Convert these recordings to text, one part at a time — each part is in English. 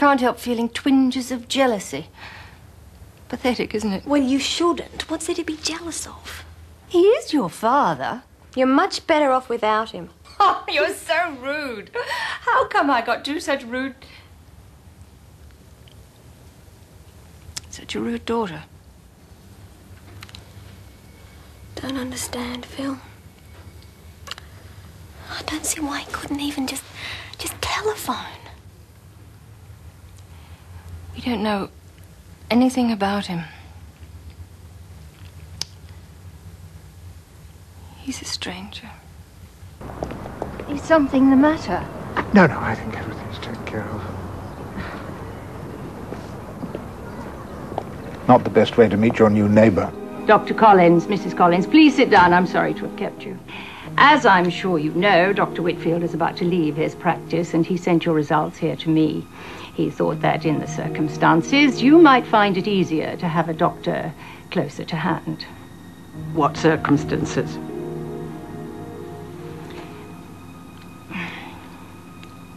can't help feeling twinges of jealousy. Pathetic, isn't it? Well, you shouldn't. What's there to be jealous of? He is your father. You're much better off without him. Oh, you're so rude. How come I got such a rude daughter? Don't understand, Phil. I don't see why he couldn't even just telephone. We don't know anything about him. He's a stranger. Is something the matter? No, I think everything's taken care of. Not the best way to meet your new neighbor. Dr. Collins, Mrs. Collins, please sit down. I'm sorry to have kept you. As I'm sure you know, Dr. Whitfield is about to leave his practice, and he sent your results here to me. He thought that in the circumstances, you might find it easier to have a doctor closer to hand. What circumstances?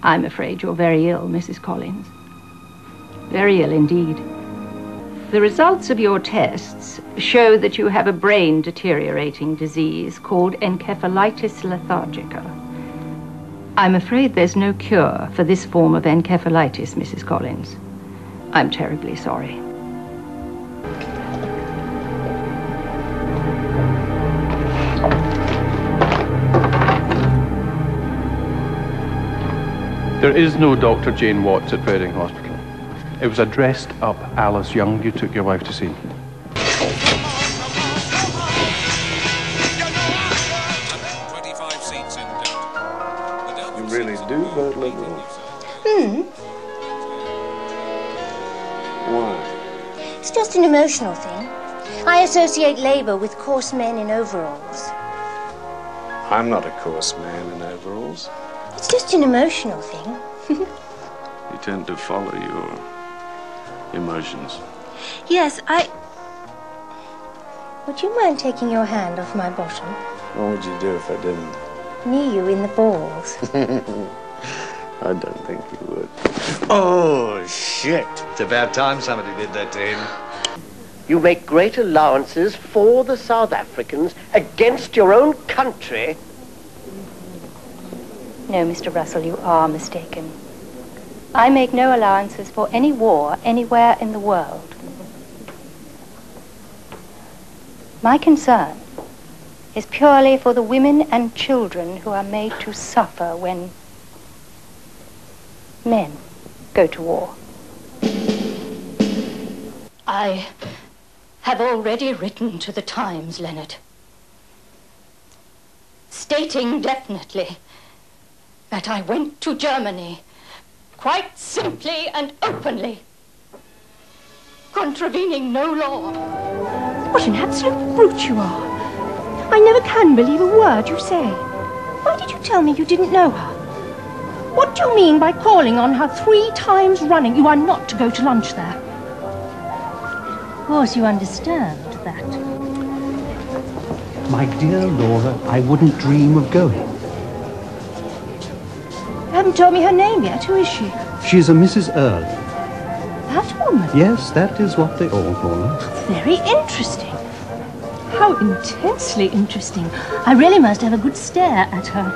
I'm afraid you're very ill, Mrs. Collins. Very ill indeed. The results of your tests show that you have a brain-deteriorating disease called encephalitis lethargica. I'm afraid there's no cure for this form of encephalitis, Mrs. Collins. I'm terribly sorry. There is no Dr. Jane Watts at Reading Hospital. It was a dressed-up Alice Young you took your wife to see. You really do vote Liberal? Why? It's just an emotional thing. I associate Labour with coarse men in overalls. I'm not a coarse man in overalls. It's just an emotional thing. You tend to follow your emotions. Yes, Would you mind taking your hand off my bottom? What would you do if I didn't? Knee you in the balls. I don't think you would. Oh, shit. It's about time somebody did that to him. You make great allowances for the South Africans against your own country. No, Mr. Russell, you are mistaken. I make no allowances for any war anywhere in the world. My concern is purely for the women and children who are made to suffer when men go to war. I have already written to the Times, Leonard, stating definitely that I went to Germany quite simply and openly, contravening no law. What an absolute brute you are. I never can believe a word you say. Why did you tell me you didn't know her? What do you mean by calling on her 3 times running? You are not to go to lunch there. Of course you understand that. My dear Laura, I wouldn't dream of going. You haven't told me her name yet. Who is she? She's a Mrs. Earle. That woman? Yes, that is what they all call her. Very interesting. How intensely interesting. I really must have a good stare at her.